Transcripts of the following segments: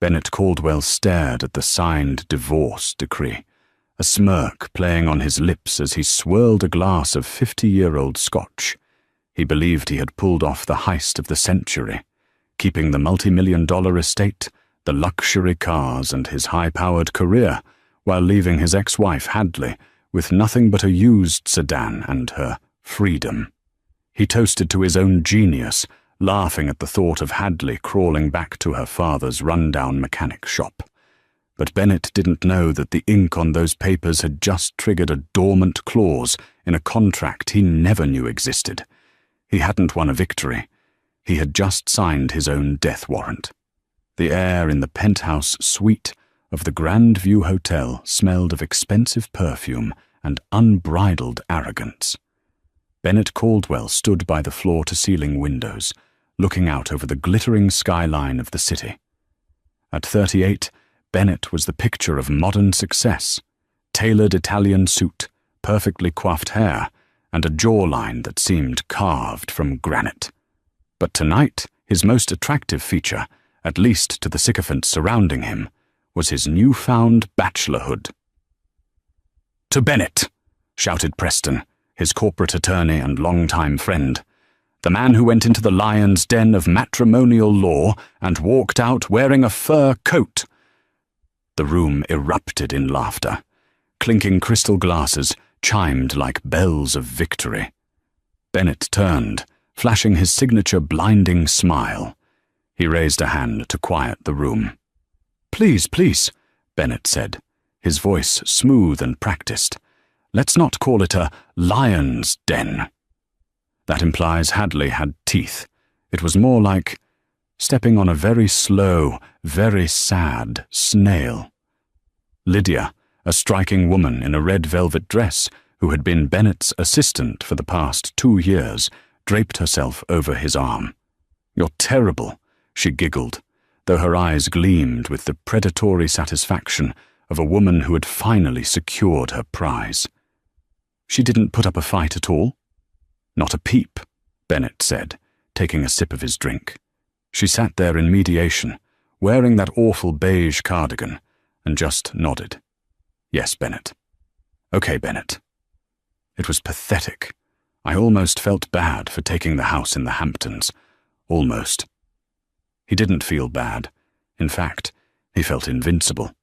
Bennett Caldwell stared at the signed divorce decree, a smirk playing on his lips as he swirled a glass of 50-year-old scotch. He believed he had pulled off the heist of the century, keeping the multi-million-dollar estate, the luxury cars, and his high-powered career, while leaving his ex-wife Hadley with nothing but a used sedan and her freedom. He toasted to his own genius, laughing at the thought of Hadley crawling back to her father's run-down mechanic shop. But Bennett didn't know that the ink on those papers had just triggered a dormant clause in a contract he never knew existed. He hadn't won a victory. He had just signed his own death warrant. The air in the penthouse suite of the Grand View Hotel smelled of expensive perfume and unbridled arrogance. Bennett Caldwell stood by the floor-to-ceiling windows, looking out over the glittering skyline of the city. At 38, Bennett was the picture of modern success: tailored Italian suit, perfectly coiffed hair, and a jawline that seemed carved from granite. But tonight, his most attractive feature, at least to the sycophants surrounding him, was his newfound bachelorhood. "To Bennett!" shouted Preston, his corporate attorney and longtime friend, the man who went into the lion's den of matrimonial law and walked out wearing a fur coat. The room erupted in laughter. Clinking crystal glasses chimed like bells of victory. Bennett turned, flashing his signature blinding smile. He raised a hand to quiet the room. "Please, please," Bennett said, his voice smooth and practiced. "Let's not call it a lion's den. That implies Hadley had teeth. It was more like stepping on a very slow, very sad snail." Lydia, a striking woman in a red velvet dress who had been Bennett's assistant for the past 2 years, draped herself over his arm. "You're terrible," she giggled, though her eyes gleamed with the predatory satisfaction of a woman who had finally secured her prize. "She didn't put up a fight at all?" "Not a peep," Bennett said, taking a sip of his drink. "She sat there in mediation, wearing that awful beige cardigan, and just nodded. Yes, Bennett. Okay, Bennett." It was pathetic. I almost felt bad for taking the house in the Hamptons. Almost. He didn't feel bad. In fact, he felt invincible.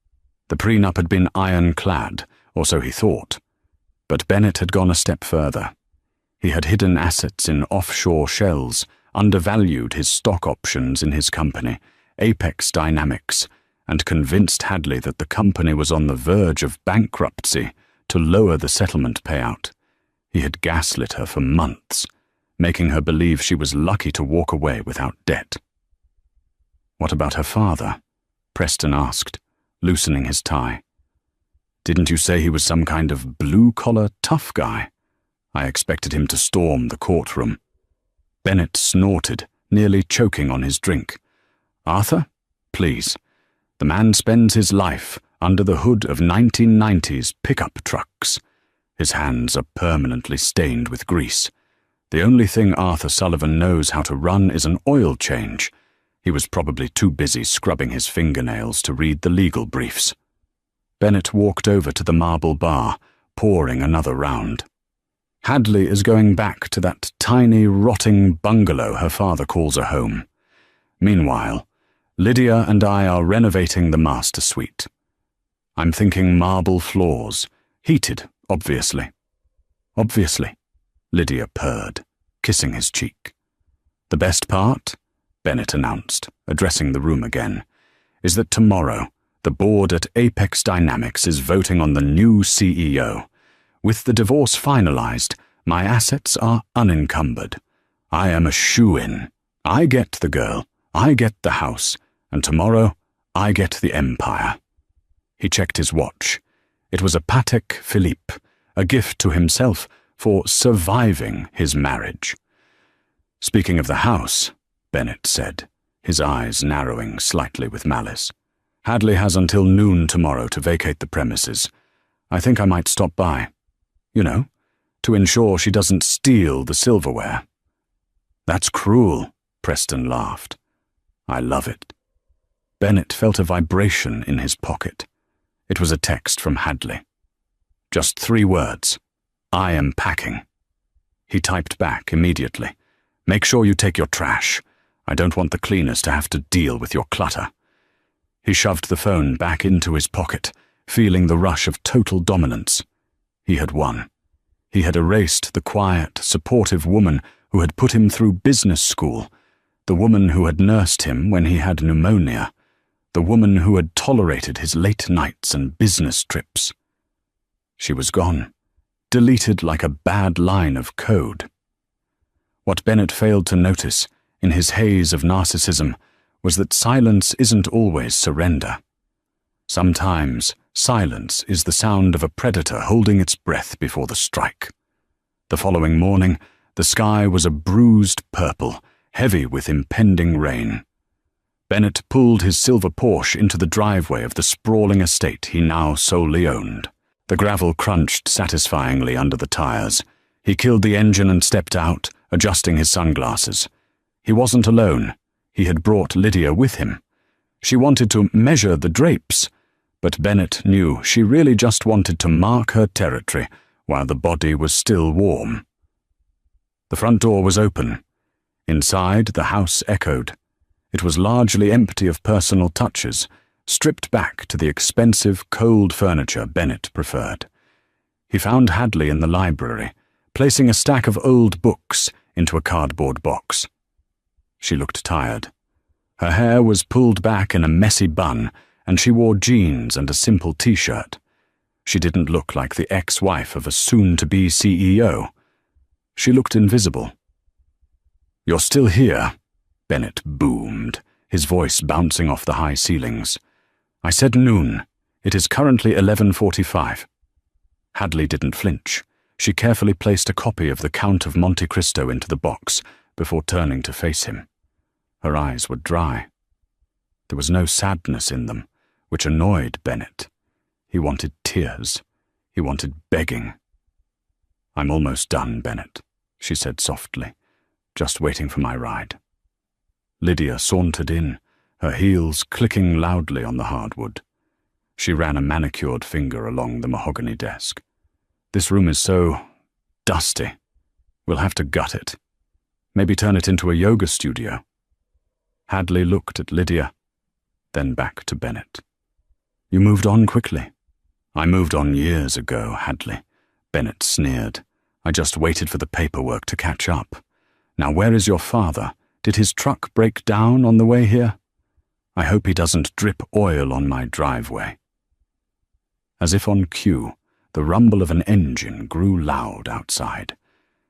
The prenup had been ironclad, or so he thought. But Bennett had gone a step further. He had hidden assets in offshore shells, undervalued his stock options in his company, Apex Dynamics, and convinced Hadley that the company was on the verge of bankruptcy to lower the settlement payout. He had gaslit her for months, making her believe she was lucky to walk away without debt. "What about her father?" Preston asked, loosening his tie. "Didn't you say he was some kind of blue-collar tough guy? I expected him to storm the courtroom." Bennett snorted, nearly choking on his drink. "Arthur? Please. The man spends his life under the hood of 1990s pickup trucks. His hands are permanently stained with grease. The only thing Arthur Sullivan knows how to run is an oil change. He was probably too busy scrubbing his fingernails to read the legal briefs." Bennett walked over to the marble bar, pouring another round. "Hadley is going back to that tiny, rotting bungalow her father calls a home. Meanwhile, Lydia and I are renovating the master suite. I'm thinking marble floors, heated, obviously." "Obviously," Lydia purred, kissing his cheek. "The best part," Bennett announced, addressing the room again, "is that tomorrow the board at Apex Dynamics is voting on the new CEO. With the divorce finalized, my assets are unencumbered. I am a shoo-in. I get the girl, I get the house, and tomorrow I get the empire." He checked his watch. It was a Patek Philippe, a gift to himself for surviving his marriage. "Speaking of the house," Bennett said, his eyes narrowing slightly with malice, "Hadley has until noon tomorrow to vacate the premises. I think I might stop by. You know, to ensure she doesn't steal the silverware." "That's cruel," Preston laughed. "I love it." Bennett felt a vibration in his pocket. It was a text from Hadley. Just 3 words. "I am packing." He typed back immediately. "Make sure you take your trash. I don't want the cleaners to have to deal with your clutter." He shoved the phone back into his pocket, feeling the rush of total dominance. He had won. He had erased the quiet, supportive woman who had put him through business school, the woman who had nursed him when he had pneumonia, the woman who had tolerated his late nights and business trips. She was gone, deleted like a bad line of code. What Bennett failed to notice, in his haze of narcissism, was that silence isn't always surrender. Sometimes silence is the sound of a predator holding its breath before the strike. The following morning, the sky was a bruised purple, heavy with impending rain. Bennett pulled his silver Porsche into the driveway of the sprawling estate he now solely owned. The gravel crunched satisfyingly under the tires. He killed the engine and stepped out, adjusting his sunglasses. He wasn't alone. He had brought Lydia with him. She wanted to measure the drapes, but Bennett knew she really just wanted to mark her territory while the body was still warm. The front door was open. Inside, the house echoed. It was largely empty of personal touches, stripped back to the expensive, cold furniture Bennett preferred. He found Hadley in the library, placing a stack of old books into a cardboard box. She looked tired. Her hair was pulled back in a messy bun, and she wore jeans and a simple t-shirt. She didn't look like the ex-wife of a soon-to-be CEO. She looked invisible. "You're still here?" Bennett boomed, his voice bouncing off the high ceilings. "I said noon. It is currently 11:45. Hadley didn't flinch. She carefully placed a copy of The Count of Monte Cristo into the box before turning to face him. Her eyes were dry. There was no sadness in them, which annoyed Bennett. He wanted tears. He wanted begging. "I'm almost done, Bennett," she said softly, "just waiting for my ride." Lydia sauntered in, her heels clicking loudly on the hardwood. She ran a manicured finger along the mahogany desk. "This room is so dusty. We'll have to gut it. Maybe turn it into a yoga studio." Hadley looked at Lydia, then back to Bennett. "You moved on quickly." "I moved on years ago, Hadley," Bennett sneered. "I just waited for the paperwork to catch up. Now where is your father? Did his truck break down on the way here? I hope he doesn't drip oil on my driveway." As if on cue, the rumble of an engine grew loud outside.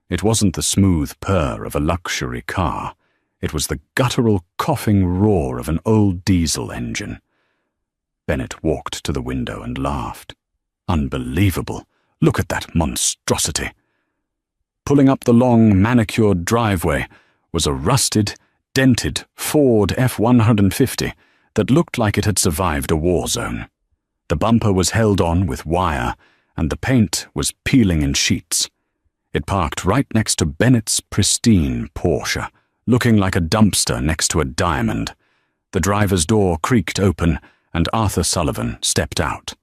It wasn't the smooth purr of a luxury car. It was the guttural, coughing roar of an old diesel engine. Bennett walked to the window and laughed. Unbelievable! Look at that monstrosity! Pulling up the long, manicured driveway was a rusted, dented Ford F-150 that looked like it had survived a war zone. The bumper was held on with wire, and the paint was peeling in sheets. It parked right next to Bennett's pristine Porsche, looking like a dumpster next to a diamond. The driver's door creaked open, and Arthur Sullivan stepped out.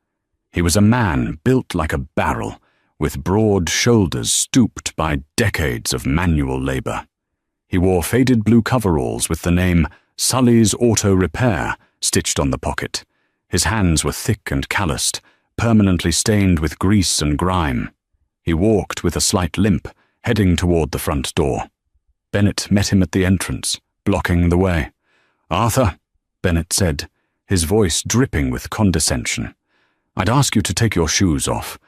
He was a man built like a barrel, with broad shoulders stooped by decades of manual labor. He wore faded blue coveralls with the name Sully's Auto Repair stitched on the pocket. His hands were thick and calloused, permanently stained with grease and grime. He walked with a slight limp, heading toward the front door. Bennett met him at the entrance, blocking the way. "Arthur," Bennett said, his voice dripping with condescension, "I'd ask you to take your shoes off,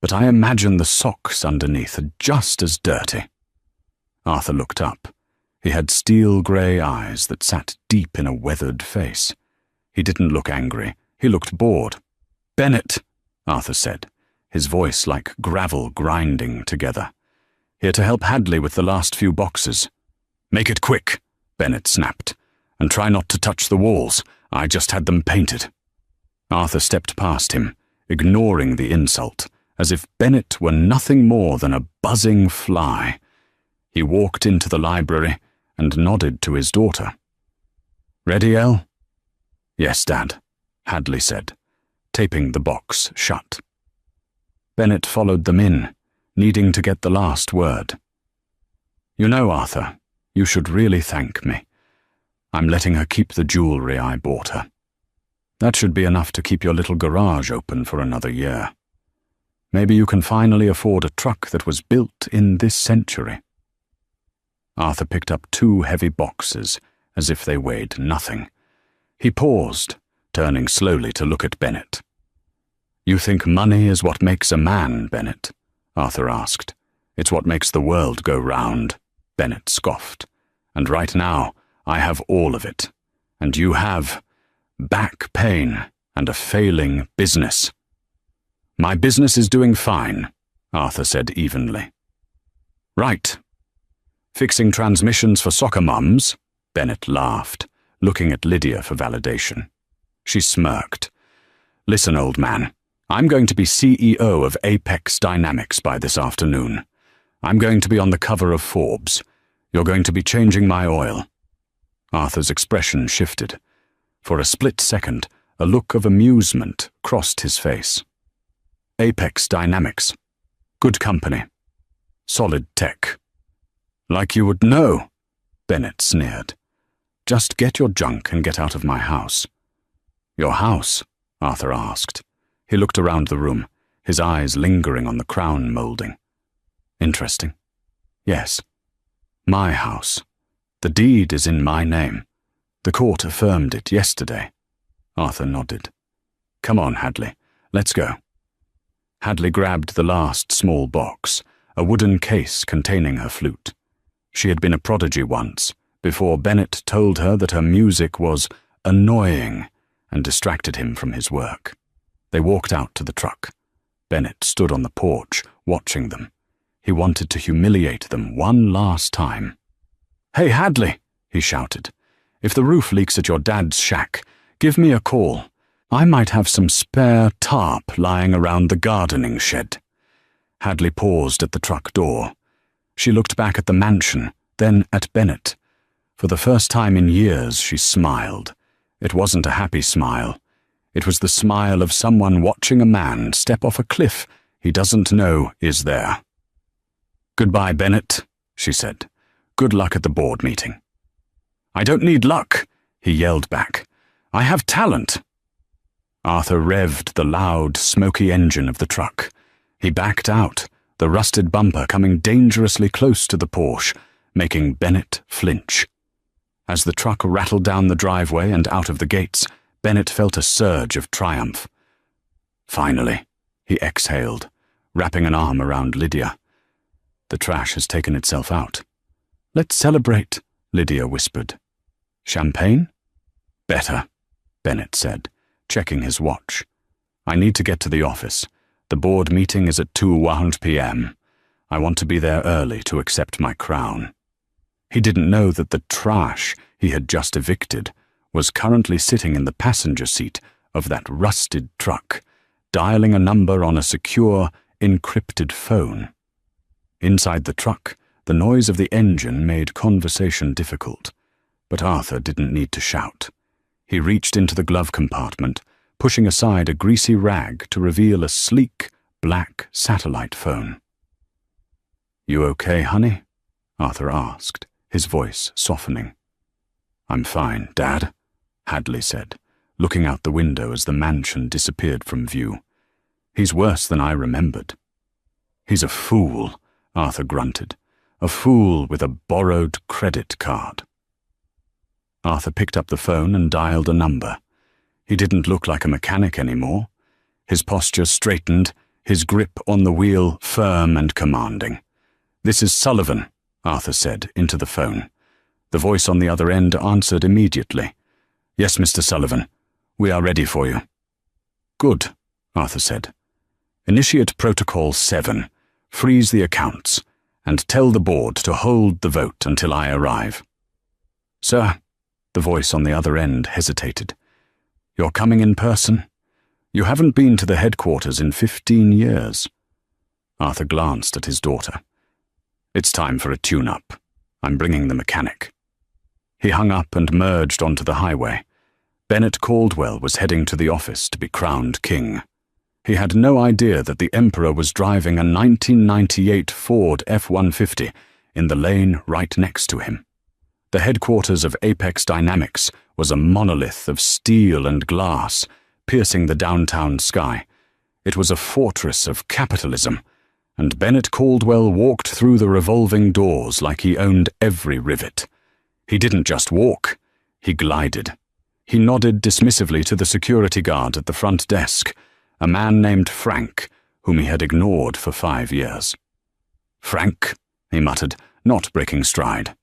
but I imagine the socks underneath are just as dirty." Arthur looked up. He had steel-grey eyes that sat deep in a weathered face. He didn't look angry. He looked bored. "Bennett," Arthur said, his voice like gravel grinding together. "Here to help Hadley with the last few boxes." "Make it quick," Bennett snapped, "and try not to touch the walls. I just had them painted." Arthur stepped past him, ignoring the insult, as if Bennett were nothing more than a buzzing fly. He walked into the library and nodded to his daughter. "Ready, Elle?" "Yes, Dad," Hadley said, taping the box shut. Bennett followed them in, needing to get the last word. "You know, Arthur, you should really thank me. I'm letting her keep the jewelry I bought her. That should be enough to keep your little garage open for another year. Maybe you can finally afford a truck that was built in this century." Arthur picked up 2 heavy boxes, as if they weighed nothing. He paused, turning slowly to look at Bennett. "You think money is what makes a man, Bennett?" Arthur asked. "It's what makes the world go round," Bennett scoffed. "And right now, I have all of it. And you have back pain and a failing business." "My business is doing fine," Arthur said evenly. "Right. Fixing transmissions for soccer mums?" Bennett laughed, looking at Lydia for validation. She smirked. "Listen, old man, I'm going to be CEO of Apex Dynamics by this afternoon. I'm going to be on the cover of Forbes. You're going to be changing my oil." Arthur's expression shifted. For a split second, a look of amusement crossed his face. "Apex Dynamics. Good company. Solid tech." "Like you would know," Bennett sneered. "Just get your junk and get out of my house." "Your house?" Arthur asked. He looked around the room, his eyes lingering on the crown molding. "Interesting. Yes. My house. The deed is in my name. The court affirmed it yesterday." Arthur nodded. "Come on, Hadley. Let's go." Hadley grabbed the last small box, a wooden case containing her flute. She had been a prodigy once, before Bennett told her that her music was annoying and distracted him from his work. They walked out to the truck. Bennett stood on the porch, watching them. He wanted to humiliate them one last time. "Hey, Hadley," he shouted. "If the roof leaks at your dad's shack, give me a call. I might have some spare tarp lying around the gardening shed." Hadley paused at the truck door. She looked back at the mansion, then at Bennett. For the first time in years, she smiled. It wasn't a happy smile. It was the smile of someone watching a man step off a cliff he doesn't know is there. "Goodbye, Bennett," she said. "Good luck at the board meeting." "I don't need luck," he yelled back. "I have talent." Arthur revved the loud, smoky engine of the truck. He backed out, the rusted bumper coming dangerously close to the Porsche, making Bennett flinch. As the truck rattled down the driveway and out of the gates, Bennett felt a surge of triumph. "Finally," he exhaled, wrapping an arm around Lydia. "The trash has taken itself out." "Let's celebrate," Lydia whispered. "Champagne?" "Better," Bennett said, checking his watch. "I need to get to the office. The board meeting is at 2:00 p.m. I want to be there early to accept my crown." He didn't know that the trash he had just evicted was currently sitting in the passenger seat of that rusted truck, dialing a number on a secure, encrypted phone. Inside the truck, the noise of the engine made conversation difficult, but Arthur didn't need to shout. He reached into the glove compartment, pushing aside a greasy rag to reveal a sleek, black satellite phone. "You okay, honey?" Arthur asked, his voice softening. "I'm fine, Dad," Hadley said, looking out the window as the mansion disappeared from view. "He's worse than I remembered." "He's a fool," Arthur grunted. "A fool with a borrowed credit card." Arthur picked up the phone and dialed a number. He didn't look like a mechanic anymore. His posture straightened, his grip on the wheel firm and commanding. "This is Sullivan," Arthur said into the phone. The voice on the other end answered immediately. "Yes, Mr. Sullivan. We are ready for you." "Good," Arthur said. "Initiate Protocol 7. Freeze the accounts, and tell the board to hold the vote until I arrive." "Sir," the voice on the other end hesitated. "You're coming in person? You haven't been to the headquarters in 15 years. Arthur glanced at his daughter. "It's time for a tune-up. I'm bringing the mechanic." He hung up and merged onto the highway. Bennett Caldwell was heading to the office to be crowned king. He had no idea that the Emperor was driving a 1998 Ford F-150 in the lane right next to him. The headquarters of Apex Dynamics was a monolith of steel and glass, piercing the downtown sky. It was a fortress of capitalism, and Bennett Caldwell walked through the revolving doors like he owned every rivet. He didn't just walk, he glided. He nodded dismissively to the security guard at the front desk, a man named Frank, whom he had ignored for 5 years. "Frank," he muttered, not breaking stride.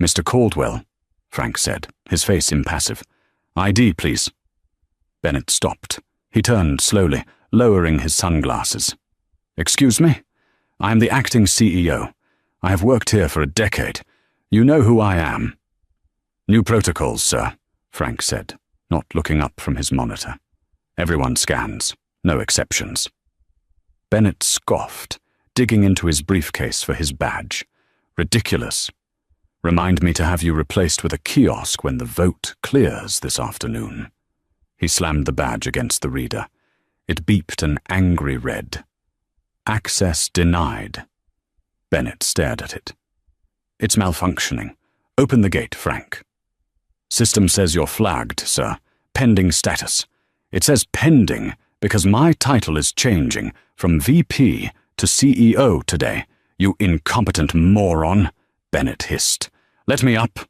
"Mr. Caldwell," Frank said, his face impassive. "ID, please." Bennett stopped. He turned slowly, lowering his sunglasses. "Excuse me? I am the acting CEO. I have worked here for a decade. You know who I am." "New protocols, sir," Frank said, not looking up from his monitor. "Everyone scans, no exceptions." Bennett scoffed, digging into his briefcase for his badge. "Ridiculous. Remind me to have you replaced with a kiosk when the vote clears this afternoon." He slammed the badge against the reader. It beeped an angry red. "Access denied." Bennett stared at it. "It's malfunctioning. Open the gate, Frank." "System says you're flagged, sir. Pending status. It says pending because my title is changing from VP to CEO today, you incompetent moron," Bennett hissed. "Let me up,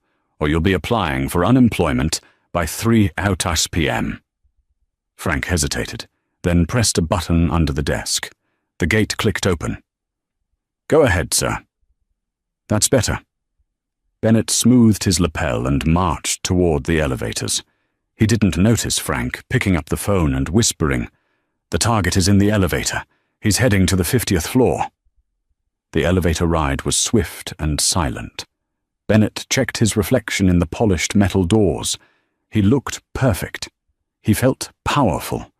or you'll be applying for unemployment by 3:00 p.m. Frank hesitated, then pressed a button under the desk. The gate clicked open. "Go ahead, sir." "That's better." Bennett smoothed his lapel and marched toward the elevators. He didn't notice Frank picking up the phone and whispering, "The target is in the elevator. He's heading to the 50th floor." The elevator ride was swift and silent. Bennett checked his reflection in the polished metal doors. He looked perfect. He felt powerful.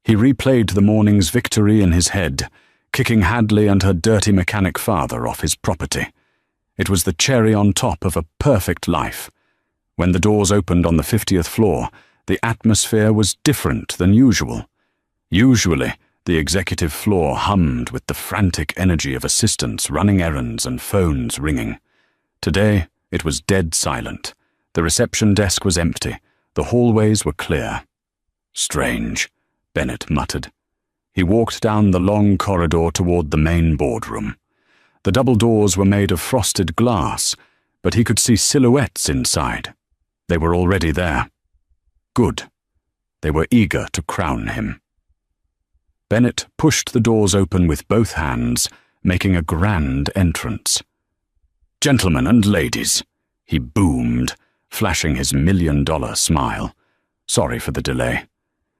He replayed the morning's victory in his head, kicking Hadley and her dirty mechanic father off his property. It was the cherry on top of a perfect life. When the doors opened on the 50th floor, the atmosphere was different than usual. Usually, the executive floor hummed with the frantic energy of assistants running errands and phones ringing. Today, it was dead silent. The reception desk was empty. The hallways were clear. "Strange," Bennett muttered. He walked down the long corridor toward the main boardroom. The double doors were made of frosted glass, but he could see silhouettes inside. They were already there. Good. They were eager to crown him. Bennett pushed the doors open with both hands, making a grand entrance. "Gentlemen and ladies," he boomed, flashing his $1,000,000 smile. "Sorry for the delay.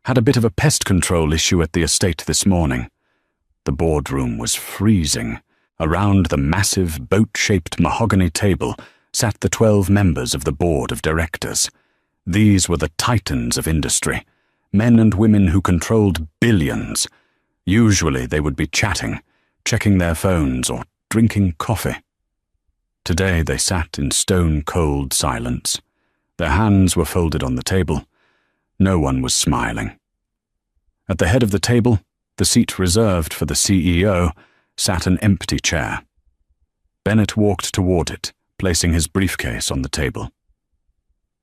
Had a bit of a pest control issue at the estate this morning." The boardroom was freezing. Around the massive, boat-shaped mahogany table sat the 12 members of the board of directors. These were the titans of industry, men and women who controlled billions. Usually they would be chatting, checking their phones, or drinking coffee. Today they sat in stone-cold silence. Their hands were folded on the table. No one was smiling. At the head of the table, the seat reserved for the CEO, sat an empty chair. Bennett walked toward it, placing his briefcase on the table.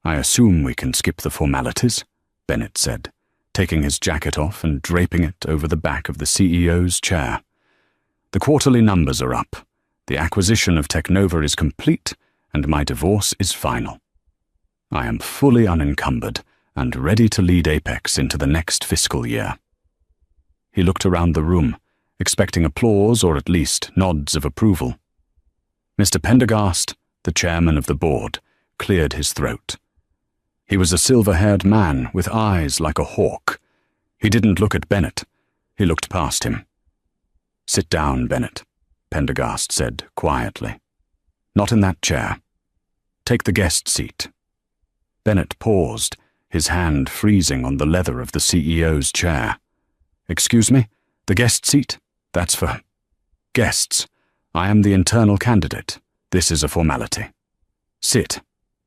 "I assume we can skip the formalities," Bennett said, taking his jacket off and draping it over the back of the CEO's chair. "The quarterly numbers are up. The acquisition of Technova is complete, and my divorce is final. I am fully unencumbered and ready to lead Apex into the next fiscal year." He looked around the room, expecting applause or at least nods of approval. Mr. Pendergast, the chairman of the board, cleared his throat. He was a silver-haired man with eyes like a hawk. He didn't look at Bennett. He looked past him. "Sit down, Bennett," Pendergast said quietly. "Not in that chair. Take the guest seat." Bennett paused, his hand freezing on the leather of the CEO's chair. "Excuse me? The guest seat? That's for guests. I am the internal candidate. This is a formality." "Sit.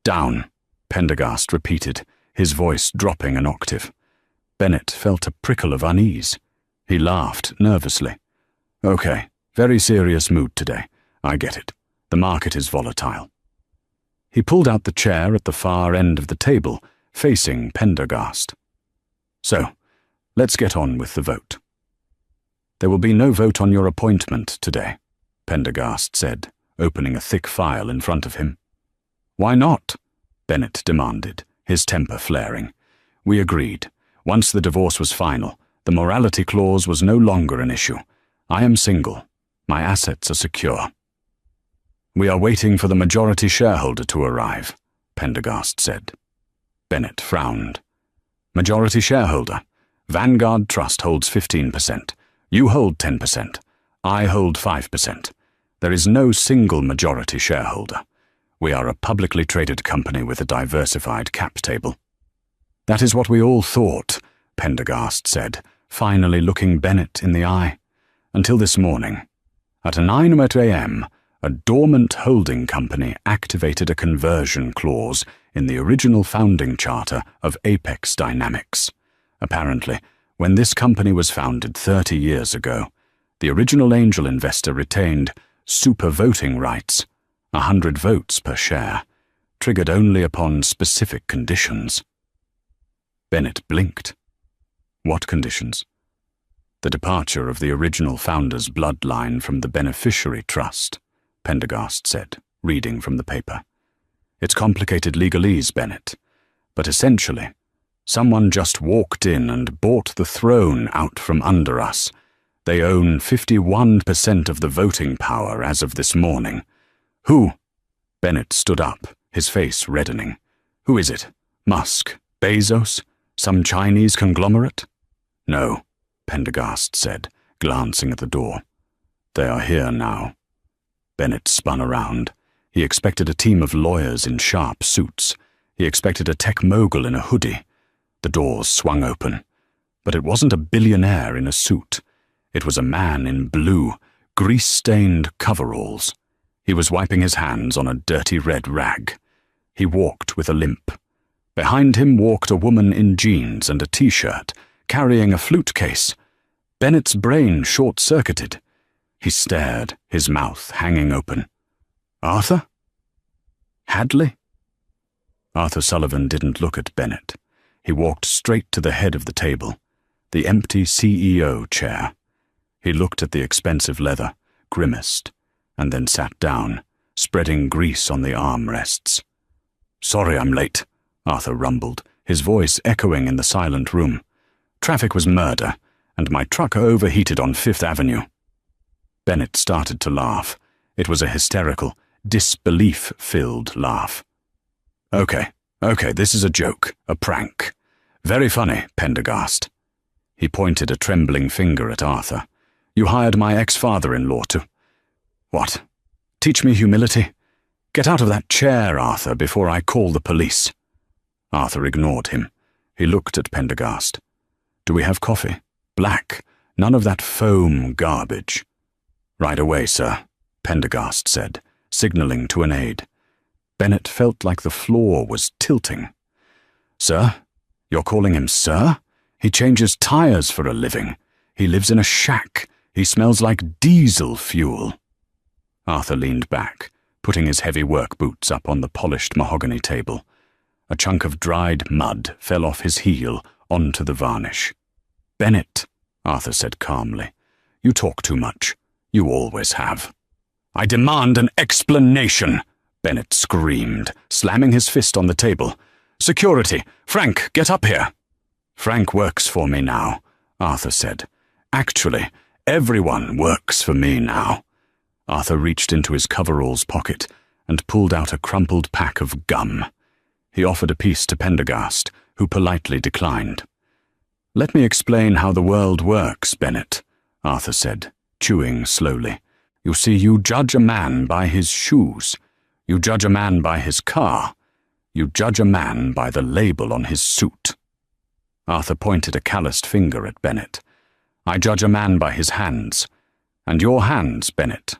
Down," Pendergast repeated, his voice dropping an octave. Bennett felt a prickle of unease. He laughed nervously. "Okay, very serious mood today. I get it. The market is volatile." He pulled out the chair at the far end of the table, facing Pendergast. "So, let's get on with the vote." "There will be no vote on your appointment today," Pendergast said, opening a thick file in front of him. "Why not?" Bennett demanded, his temper flaring. "We agreed. Once the divorce was final, the morality clause was no longer an issue. I am single. My assets are secure." "We are waiting for the majority shareholder to arrive," Pendergast said. Bennett frowned. "Majority shareholder? Vanguard Trust holds 15%. You hold 10%. I hold 5%. There is no single majority shareholder. We are a publicly traded company with a diversified cap table." "That is what we all thought," Pendergast said, finally looking Bennett in the eye. "Until this morning. At 9 a.m., a dormant holding company activated a conversion clause in the original founding charter of Apex Dynamics. Apparently, when this company was founded 30 years ago, the original angel investor retained super voting rights, 100 votes per share, triggered only upon specific conditions." Bennett blinked. "What conditions?" "The departure of the original founder's bloodline from the beneficiary trust," Pendergast said, reading from the paper. "It's complicated legalese, Bennett, but essentially, someone just walked in and bought the throne out from under us. They own 51% of the voting power as of this morning." "Who?" Bennett stood up, his face reddening. "Who is it? Musk? Bezos? Some Chinese conglomerate?" "No," Pendergast said, glancing at the door. "They are here now." Bennett spun around. He expected a team of lawyers in sharp suits. He expected a tech mogul in a hoodie. The doors swung open. But it wasn't a billionaire in a suit. It was a man in blue, grease-stained coveralls. He was wiping his hands on a dirty red rag. He walked with a limp. Behind him walked a woman in jeans and a t-shirt, carrying a flute case. Bennett's brain short-circuited. He stared, his mouth hanging open. "Arthur? Hadley?" Arthur Sullivan didn't look at Bennett. He walked straight to the head of the table, the empty CEO chair. He looked at the expensive leather, grimaced, and then sat down, spreading grease on the armrests. "Sorry I'm late," Arthur rumbled, his voice echoing in the silent room. "Traffic was murder, and my truck overheated on Fifth Avenue." Bennett started to laugh. It was a hysterical, disbelief-filled laugh. Okay, this is a joke, a prank. Very funny, Pendergast." He pointed a trembling finger at Arthur. "You hired my ex-father-in-law to—" "What? Teach me humility? Get out of that chair, Arthur, before I call the police." Arthur ignored him. He looked at Pendergast. "Do we have coffee? Black. None of that foam garbage." "Right away, sir," Pendergast said, signaling to an aide. Bennett felt like the floor was tilting. "Sir? You're calling him sir? He changes tires for a living. He lives in a shack. He smells like diesel fuel." Arthur leaned back, putting his heavy work boots up on the polished mahogany table. A chunk of dried mud fell off his heel onto the varnish. "Bennett," Arthur said calmly, "you talk too much. You always have." "I demand an explanation," Bennett screamed, slamming his fist on the table. "Security! Frank, get up here!" "Frank works for me now," Arthur said. "Actually, everyone works for me now." Arthur reached into his coveralls pocket and pulled out a crumpled pack of gum. He offered a piece to Pendergast, who politely declined. "Let me explain how the world works, Bennett," Arthur said, chewing slowly. "You see, you judge a man by his shoes. You judge a man by his car. You judge a man by the label on his suit." Arthur pointed a calloused finger at Bennett. "I judge a man by his hands. And your hands, Bennett.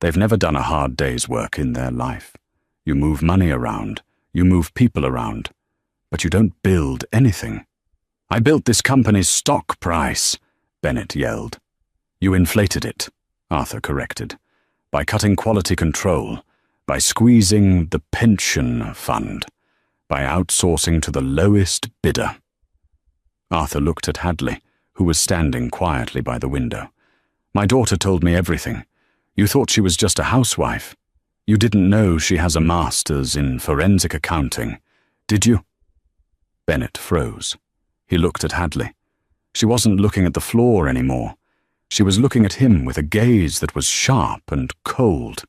They've never done a hard day's work in their life. You move money around. You move people around. But you don't build anything. I built this company's stock price, Bennett yelled. You inflated it, Arthur corrected, by cutting quality control, by squeezing the pension fund, by outsourcing to the lowest bidder. Arthur looked at Hadley, who was standing quietly by the window. My daughter told me everything. You thought she was just a housewife. You didn't know she has a master's in forensic accounting, did you? Bennett froze. He looked at Hadley. She wasn't looking at the floor anymore. She was looking at him with a gaze that was sharp and cold.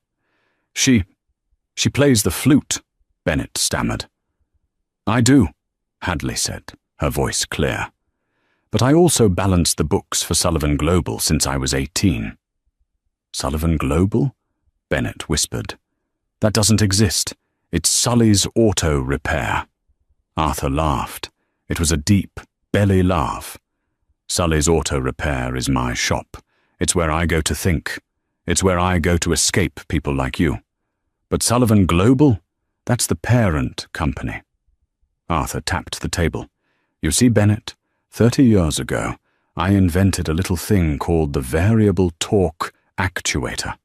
She plays the flute, Bennett stammered. I do, Hadley said, her voice clear. But I also balanced the books for Sullivan Global since I was 18. Sullivan Global? Bennett whispered. That doesn't exist. It's Sully's Auto Repair. Arthur laughed. It was a deep, belly laugh. Sully's Auto Repair is my shop. It's where I go to think. It's where I go to escape people like you. But Sullivan Global? That's the parent company. Arthur tapped the table. You see, Bennett, 30 years ago, I invented a little thing called the variable torque actuator.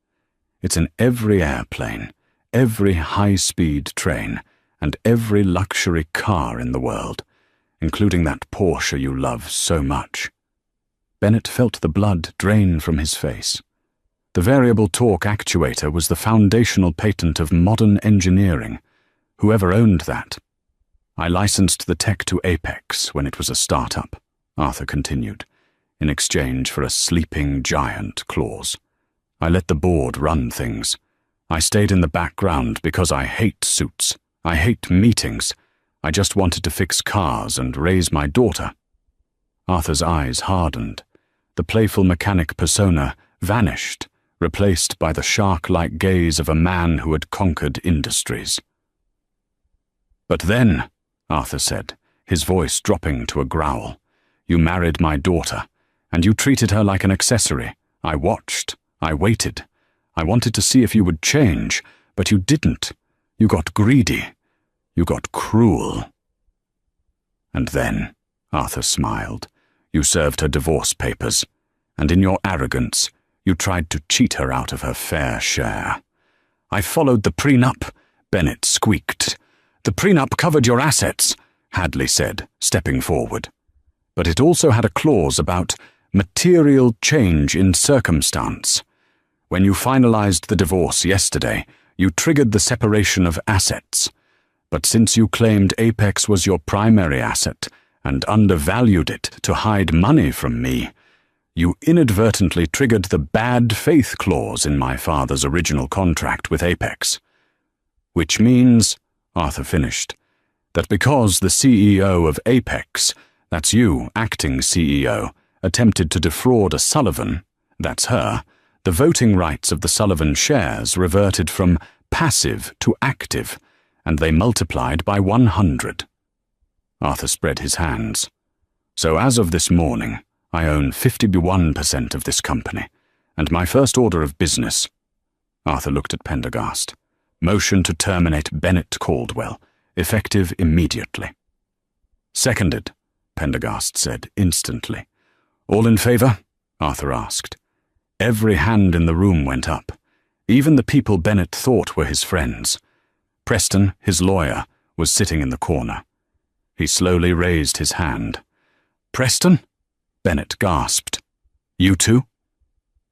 It's in every airplane, every high-speed train, and every luxury car in the world, including that Porsche you love so much. Bennett felt the blood drain from his face. The variable torque actuator was the foundational patent of modern engineering. Whoever owned that? I licensed the tech to Apex when it was a startup, Arthur continued, in exchange for a sleeping giant clause. I let the board run things. I stayed in the background because I hate suits. I hate meetings. I just wanted to fix cars and raise my daughter. Arthur's eyes hardened. The playful mechanic persona vanished, replaced by the shark-like gaze of a man who had conquered industries. But then, Arthur said, his voice dropping to a growl, you married my daughter, and you treated her like an accessory. I watched. I waited. I wanted to see if you would change, but you didn't. You got greedy. You got cruel. And then, Arthur smiled, you served her divorce papers, and in your arrogance, you tried to cheat her out of her fair share. I followed the prenup, Bennett squeaked. The prenup covered your assets, Hadley said, stepping forward. But it also had a clause about material change in circumstance. When you finalized the divorce yesterday, you triggered the separation of assets. But since you claimed Apex was your primary asset and undervalued it to hide money from me, you inadvertently triggered the bad faith clause in my father's original contract with Apex. Which means, Arthur finished, that because the CEO of Apex, that's you, acting CEO, attempted to defraud a Sullivan, that's her, the voting rights of the Sullivan shares reverted from passive to active, and they multiplied by 100. Arthur spread his hands. So as of this morning, I own 51% of this company, and my first order of business. Arthur looked at Pendergast. Motion to terminate Bennett Caldwell, effective immediately. Seconded, Pendergast said instantly. All in favor? Arthur asked. Every hand in the room went up, even the people Bennett thought were his friends. Preston, his lawyer, was sitting in the corner. He slowly raised his hand. Preston? Bennett gasped. You too?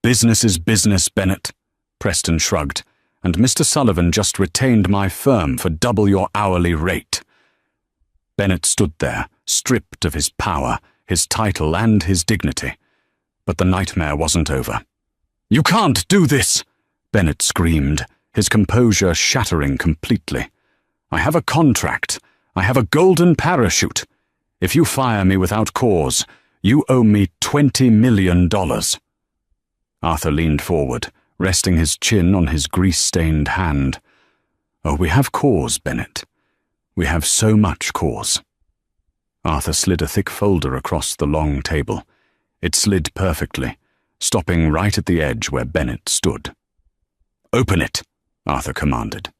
Business is business, Bennett. Preston shrugged. And Mr. Sullivan just retained my firm for double your hourly rate. Bennett stood there, stripped of his power, his title, and his dignity. But the nightmare wasn't over. You can't do this, Bennett screamed, his composure shattering completely. I have a contract. I have a golden parachute. If you fire me without cause, you owe me $20 million. Arthur leaned forward, resting his chin on his grease-stained hand. Oh, we have cause, Bennett. We have so much cause. Arthur slid a thick folder across the long table. It slid perfectly, stopping right at the edge where Bennett stood. Open it, Arthur commanded.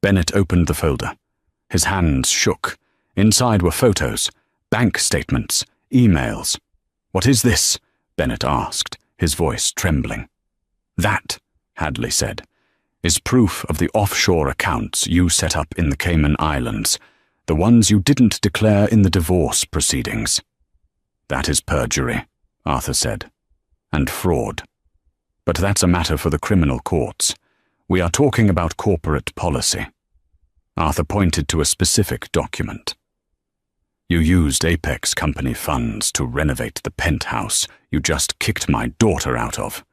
Bennett opened the folder. His hands shook. Inside were photos, bank statements, emails. "What is this?" Bennett asked, his voice trembling. "That," Hadley said, "is proof of the offshore accounts you set up in the Cayman Islands, the ones you didn't declare in the divorce proceedings." "That is perjury," Arthur said, "and fraud. But that's a matter for the criminal courts. We are talking about corporate policy." Arthur pointed to a specific document. "You used Apex Company funds to renovate the penthouse you just kicked my daughter out of.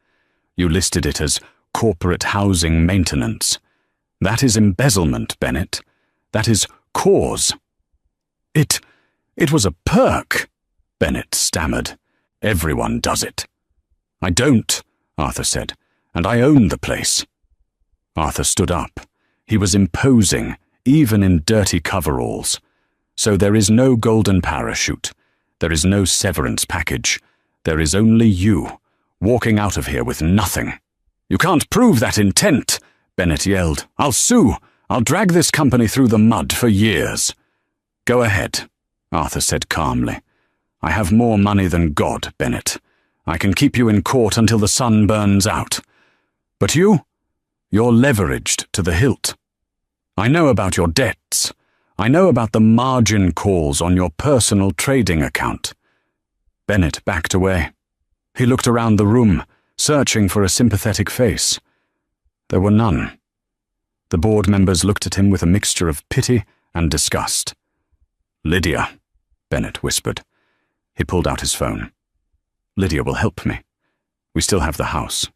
You listed it as corporate housing maintenance. That is embezzlement, Bennett. That is cause." It was a perk," Bennett stammered. "Everyone does it." "I don't," Arthur said, "and I own the place." Arthur stood up. He was imposing, even in dirty coveralls. "So there is no golden parachute. There is no severance package. There is only you, walking out of here with nothing." "You can't prove that intent," Bennett yelled. "I'll sue. I'll drag this company through the mud for years." "Go ahead," Arthur said calmly. "I have more money than God, Bennett. I can keep you in court until the sun burns out. But you're leveraged to the hilt. I know about your debts. I know about the margin calls on your personal trading account." Bennett backed away. He looked around the room, searching for a sympathetic face. There were none. The board members looked at him with a mixture of pity and disgust. "Lydia," Bennett whispered. He pulled out his phone. "Lydia will help me. We still have the house."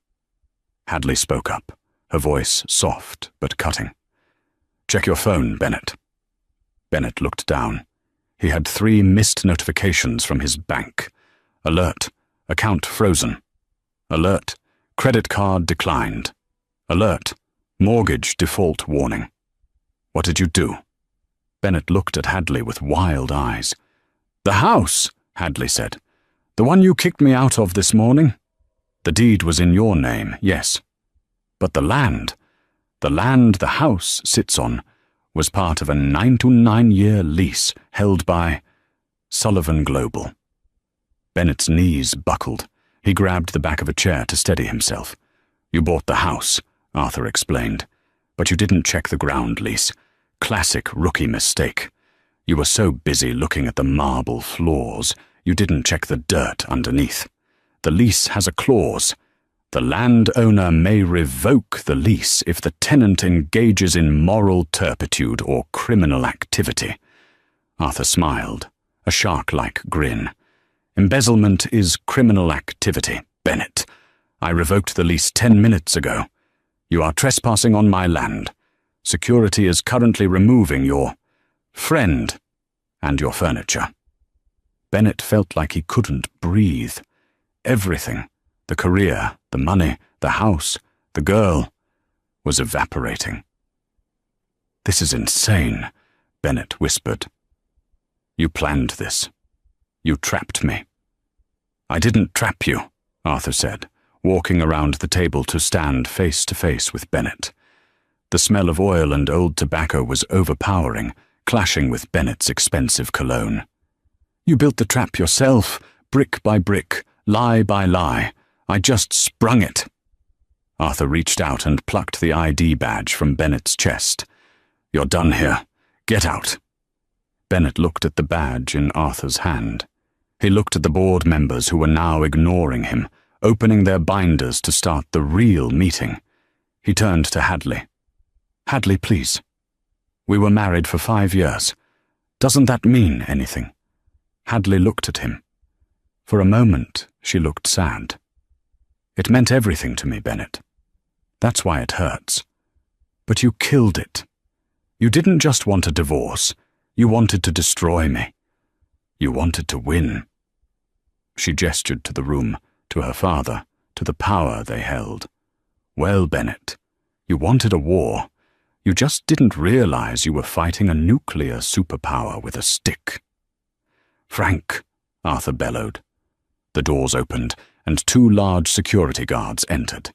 Hadley spoke up, her voice soft but cutting. "Check your phone, Bennett." Bennett looked down. He had 3 missed notifications from his bank. Alert, account frozen. Alert, credit card declined. Alert, mortgage default warning. "What did you do?" Bennett looked at Hadley with wild eyes. "The house," Hadley said. "The one you kicked me out of this morning. The deed was in your name, yes. But the land the house sits on, was part of a 9-to-9-year lease held by Sullivan Global." Bennett's knees buckled. He grabbed the back of a chair to steady himself. "You bought the house," Arthur explained, "but you didn't check the ground lease. Classic rookie mistake. You were so busy looking at the marble floors, you didn't check the dirt underneath. The lease has a clause. The landowner may revoke the lease if the tenant engages in moral turpitude or criminal activity." Arthur smiled, a shark-like grin. "Embezzlement is criminal activity, Bennett. I revoked the lease 10 minutes ago. You are trespassing on my land. Security is currently removing your friend and your furniture." Bennett felt like he couldn't breathe. Everything, the career, the money, the house, the girl, was evaporating. "This is insane," Bennett whispered. "You planned this. You trapped me." "I didn't trap you," Arthur said, walking around the table to stand face to face with Bennett. The smell of oil and old tobacco was overpowering, clashing with Bennett's expensive cologne. "You built the trap yourself, brick by brick, lie by lie. I just sprung it." Arthur reached out and plucked the ID badge from Bennett's chest. "You're done here. Get out." Bennett looked at the badge in Arthur's hand. He looked at the board members who were now ignoring him, opening their binders to start the real meeting. He turned to Hadley. "Hadley, please. We were married for 5 years. Doesn't that mean anything?" Hadley looked at him. For a moment, she looked sad. "It meant everything to me, Bennett. That's why it hurts. But you killed it. You didn't just want a divorce. You wanted to destroy me. You wanted to win." She gestured to the room, to her father, to the power they held. "Well, Bennett, you wanted a war. You just didn't realize you were fighting a nuclear superpower with a stick." "Frank," Arthur bellowed. The doors opened, and 2 large security guards entered.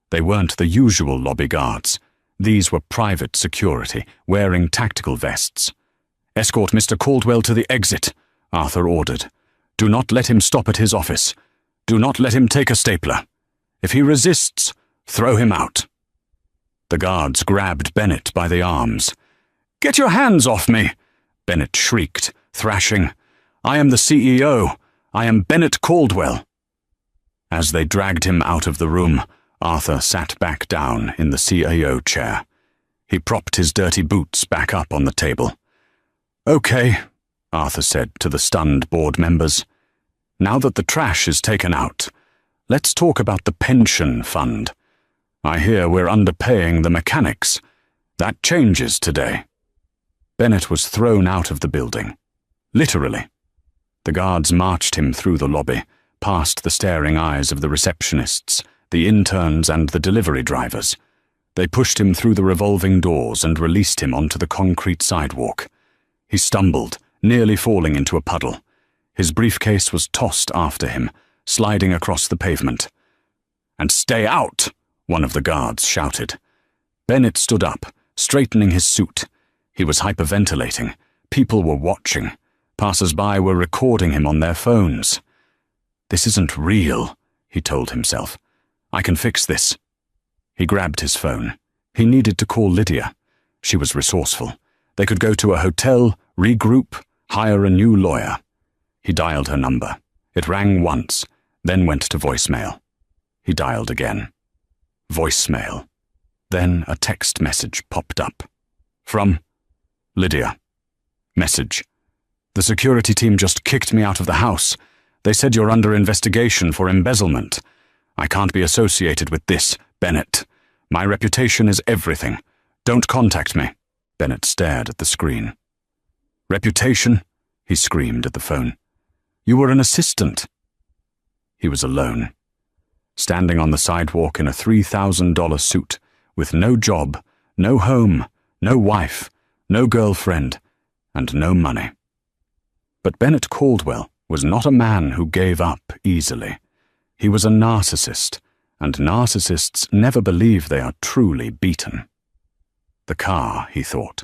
They weren't the usual lobby guards. These were private security, wearing tactical vests. Escort Mr. Caldwell to the exit, Arthur ordered. Do not let him stop at his office. Do not let him take a stapler. If he resists, throw him out. The guards grabbed Bennett by the arms. Get your hands off me, Bennett shrieked, thrashing. I am the CEO. I am Bennett Caldwell. As they dragged him out of the room, Arthur sat back down in the CAO chair. He propped his dirty boots back up on the table. Okay, Arthur said to the stunned board members. Now that the trash is taken out, let's talk about the pension fund. I hear we're underpaying the mechanics. That changes today. Bennett was thrown out of the building. Literally. The guards marched him through the lobby, past the staring eyes of the receptionists, the interns and the delivery drivers. They pushed him through the revolving doors and released him onto the concrete sidewalk. He stumbled, nearly falling into a puddle. His briefcase was tossed after him, sliding across the pavement. "And stay out!" one of the guards shouted. Bennett stood up, straightening his suit. He was hyperventilating. People were watching. Passers-by were recording him on their phones. This isn't real, he told himself. I can fix this. He grabbed his phone. He needed to call Lydia. She was resourceful. They could go to a hotel, regroup, hire a new lawyer. He dialed her number. It rang once, then went to voicemail. He dialed again. Voicemail. Then a text message popped up. From Lydia. Message. The security team just kicked me out of the house. They said you're under investigation for embezzlement. I can't be associated with this, Bennett. My reputation is everything. Don't contact me. Bennett stared at the screen. Reputation? He screamed at the phone. You were an assistant. He was alone. Standing on the sidewalk in a $3,000 suit, with no job, no home, no wife, no girlfriend, and no money. But Bennett Caldwell was not a man who gave up easily. He was a narcissist, and narcissists never believe they are truly beaten. The car, he thought.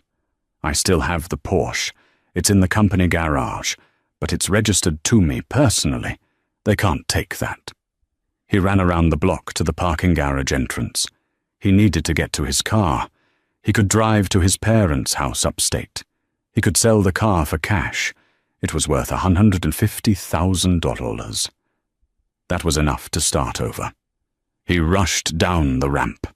I still have the Porsche. It's in the company garage, but it's registered to me personally. They can't take that. He ran around the block to the parking garage entrance. He needed to get to his car. He could drive to his parents' house upstate. He could sell the car for cash. It was worth $150,000. That was enough to start over. He rushed down the ramp.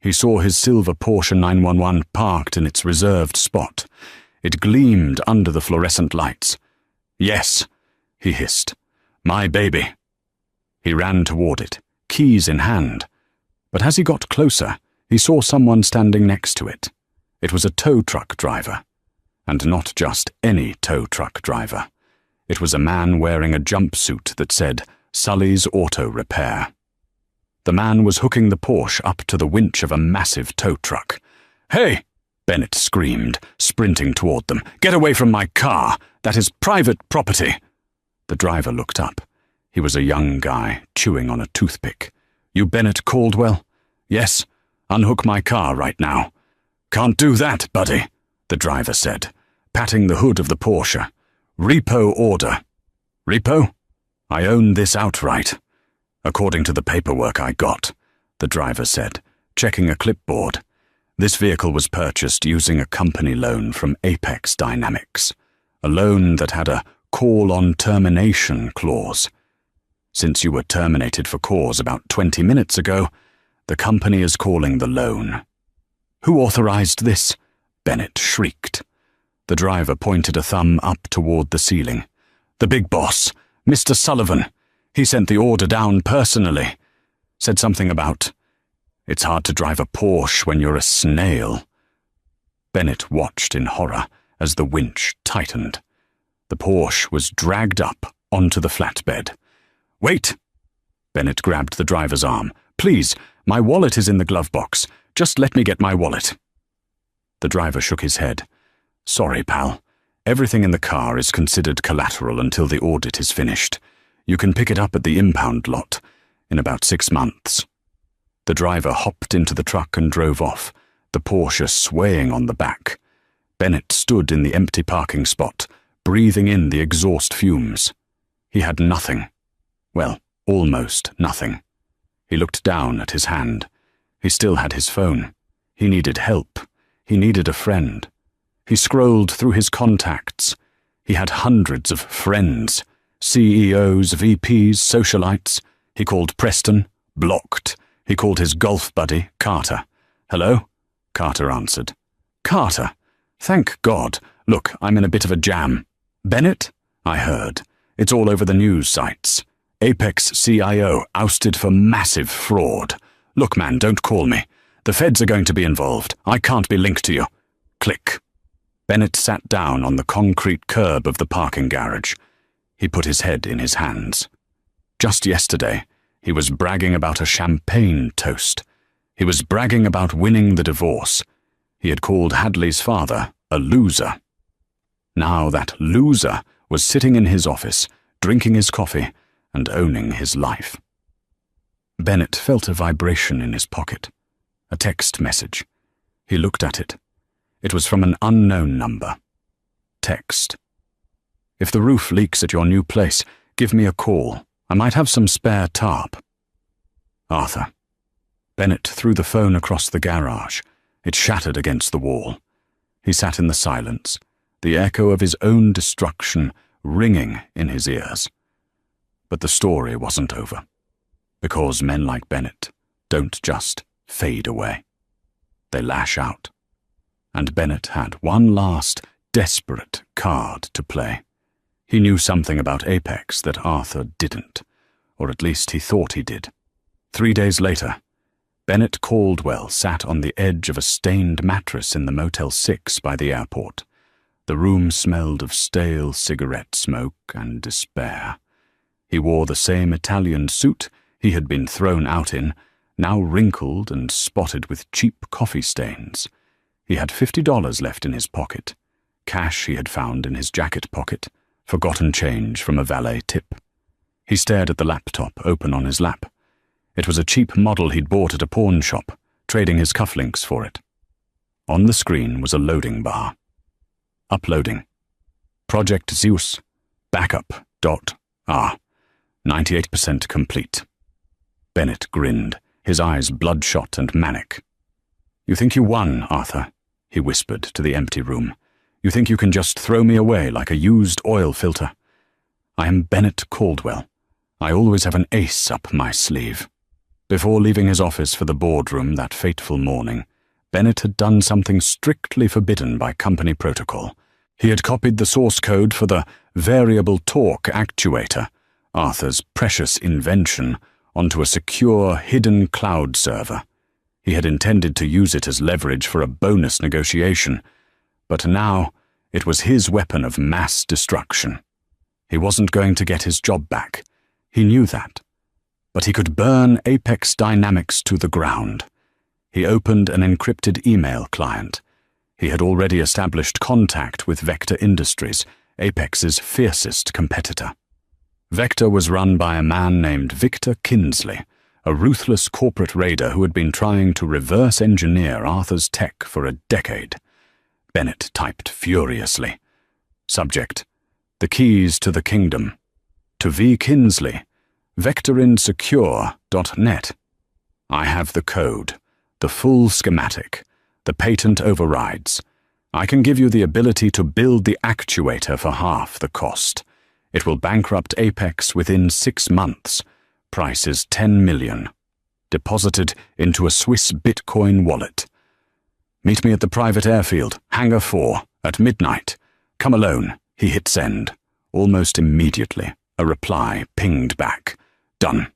He saw his silver Porsche 911 parked in its reserved spot. It gleamed under the fluorescent lights. Yes, he hissed. My baby. He ran toward it, keys in hand. But as he got closer, he saw someone standing next to it. It was a tow truck driver. And not just any tow truck driver. It was a man wearing a jumpsuit that said, Sully's Auto Repair. The man was hooking the Porsche up to the winch of a massive tow truck. Hey! Bennett screamed, sprinting toward them. Get away from my car! That is private property! The driver looked up. He was a young guy, chewing on a toothpick. You Bennett Caldwell? Yes. Unhook my car right now. Can't do that, buddy, the driver said, patting the hood of the Porsche. Repo order. Repo? I own this outright. According to the paperwork I got, the driver said, checking a clipboard. This vehicle was purchased using a company loan from Apex Dynamics, a loan that had a call-on termination clause. Since you were terminated for cause about 20 minutes ago, the company is calling the loan. Who authorized this? Bennett shrieked. The driver pointed a thumb up toward the ceiling. The big boss, Mr. Sullivan. He sent the order down personally. Said something about, it's hard to drive a Porsche when you're a snail. Bennett watched in horror as the winch tightened. The Porsche was dragged up onto the flatbed. Wait! Bennett grabbed the driver's arm. Please, my wallet is in the glove box. Just let me get my wallet. The driver shook his head. Sorry, pal. Everything in the car is considered collateral until the audit is finished. You can pick it up at the impound lot in about 6 months. The driver hopped into the truck and drove off, the Porsche swaying on the back. Bennett stood in the empty parking spot, breathing in the exhaust fumes. He had nothing. Well, almost nothing. He looked down at his hand. He still had his phone. He needed help. He needed a friend. He scrolled through his contacts. He had hundreds of friends. CEOs, VPs, socialites. He called Preston. Blocked. He called his golf buddy, Carter. "Hello?" Carter answered. "Carter? Thank God. Look, I'm in a bit of a jam." "Bennett?" I heard. "It's all over the news sites. Apex CIO ousted for massive fraud. Look, man, don't call me. The feds are going to be involved. I can't be linked to you." Click. Bennett sat down on the concrete curb of the parking garage. He put his head in his hands. Just yesterday, he was bragging about a champagne toast. He was bragging about winning the divorce. He had called Hadley's father a loser. Now that loser was sitting in his office, drinking his coffee and owning his life. Bennett felt a vibration in his pocket. A text message. He looked at it. It was from an unknown number. Text. "If the roof leaks at your new place, give me a call. I might have some spare tarp. Arthur." Bennett threw the phone across the garage. It shattered against the wall. He sat in the silence, the echo of his own destruction ringing in his ears. But the story wasn't over, because men like Bennett don't just fade away. They lash out. And Bennett had one last, desperate card to play. He knew something about Apex that Arthur didn't, or at least he thought he did. 3 days later, Bennett Caldwell sat on the edge of a stained mattress in the Motel 6 by the airport. The room smelled of stale cigarette smoke and despair. He wore the same Italian suit he had been thrown out in, now wrinkled and spotted with cheap coffee stains. He had $50 left in his pocket, cash he had found in his jacket pocket, forgotten change from a valet tip. He stared at the laptop open on his lap. It was a cheap model he'd bought at a pawn shop, trading his cufflinks for it. On the screen was a loading bar. Uploading. Project Zeus. Backup.R. 98% complete. Bennett grinned, his eyes bloodshot and manic. "You think you won, Arthur?" he whispered to the empty room. "You think you can just throw me away like a used oil filter? I am Bennett Caldwell. I always have an ace up my sleeve." Before leaving his office for the boardroom that fateful morning, Bennett had done something strictly forbidden by company protocol. He had copied the source code for the variable torque actuator, Arthur's precious invention, onto a secure, hidden cloud server. He had intended to use it as leverage for a bonus negotiation, but now it was his weapon of mass destruction. He wasn't going to get his job back. He knew that. But he could burn Apex Dynamics to the ground. He opened an encrypted email client. He had already established contact with Vector Industries, Apex's fiercest competitor. Vector was run by a man named Victor Kinsley, a ruthless corporate raider who had been trying to reverse engineer Arthur's tech for a decade. Bennett typed furiously. Subject: "The keys to the kingdom. To V. Kinsley, vectorinsecure.net. I have the code, the full schematic, the patent overrides. I can give you the ability to build the actuator for half the cost. It will bankrupt Apex within 6 months. Price is $10 million. Deposited into a Swiss Bitcoin wallet. Meet me at the private airfield, Hangar 4, at midnight. Come alone." He hit send. Almost immediately, a reply pinged back. "Done.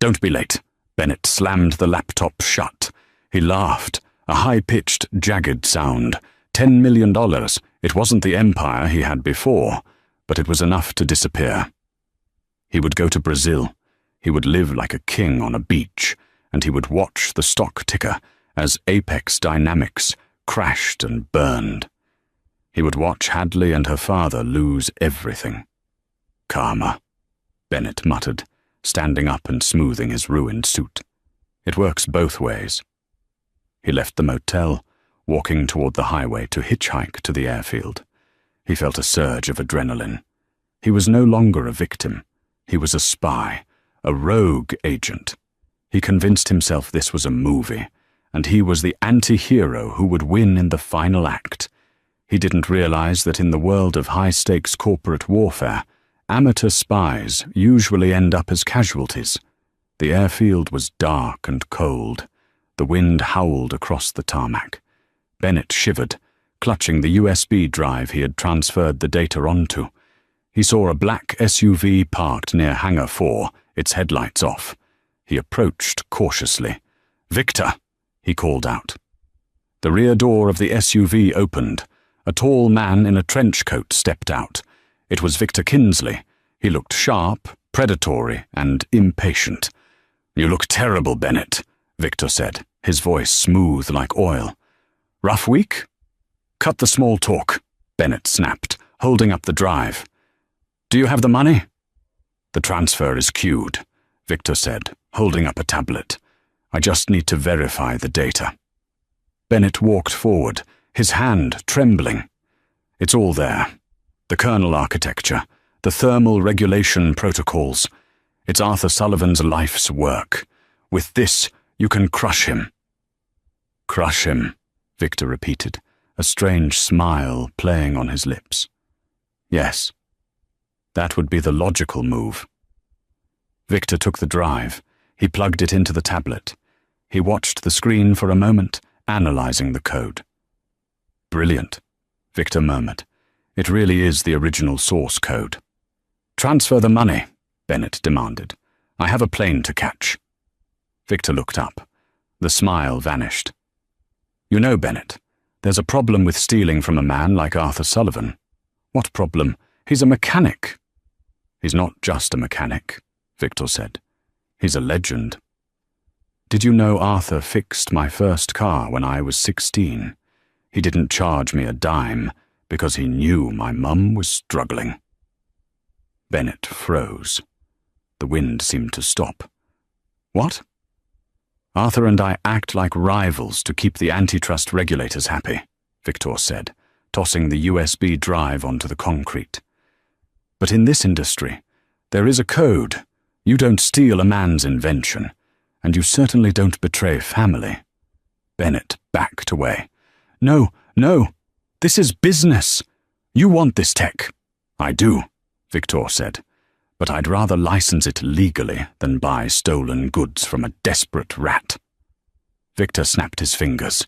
Don't be late." Bennett slammed the laptop shut. He laughed, a high-pitched, jagged sound. $10 million. It wasn't the empire he had before, but it was enough to disappear. He would go to Brazil. He would live like a king on a beach, and he would watch the stock ticker as Apex Dynamics crashed and burned. He would watch Hadley and her father lose everything. "Karma," Bennett muttered, standing up and smoothing his ruined suit. "It works both ways." He left the motel, walking toward the highway to hitchhike to the airfield. He felt a surge of adrenaline. He was no longer a victim. He was a spy, a rogue agent. He convinced himself this was a movie, and he was the anti-hero who would win in the final act. He didn't realize that in the world of high-stakes corporate warfare, amateur spies usually end up as casualties. The airfield was dark and cold. The wind howled across the tarmac. Bennett shivered, clutching the USB drive he had transferred the data onto. He saw a black SUV parked near Hangar 4, its headlights off. He approached cautiously. "Victor!" he called out. The rear door of the SUV opened. A tall man in a trench coat stepped out. It was Victor Kinsley. He looked sharp, predatory, and impatient. "You look terrible, Bennett," Victor said, his voice smooth like oil. "Rough week?" "Cut the small talk," Bennett snapped, holding up the drive. "Do you have the money?" "The transfer is queued," Victor said, holding up a tablet. "I just need to verify the data." Bennett walked forward, his hand trembling. "It's all there. The kernel architecture, the thermal regulation protocols. It's Arthur Sullivan's life's work. With this, you can crush him." "Crush him," Victor repeated, a strange smile playing on his lips. "Yes. That would be the logical move." Victor took the drive. He plugged it into the tablet. He watched the screen for a moment, analyzing the code. "Brilliant," Victor murmured. "It really is the original source code." "Transfer the money," Bennett demanded. "I have a plane to catch." Victor looked up. The smile vanished. "You know, Bennett, there's a problem with stealing from a man like Arthur Sullivan." "What problem? He's a mechanic." "He's not just a mechanic," Victor said. "He's a legend. Did you know Arthur fixed my first car when I was 16? He didn't charge me a dime because he knew my mum was struggling." Bennett froze. The wind seemed to stop. "What?" "Arthur and I act like rivals to keep the antitrust regulators happy," Victor said, tossing the USB drive onto the concrete. "But in this industry, there is a code. You don't steal a man's invention, and you certainly don't betray family." Bennett backed away. No, this is business. You want this tech." "I do," Victor said, "but I'd rather license it legally than buy stolen goods from a desperate rat." Victor snapped his fingers.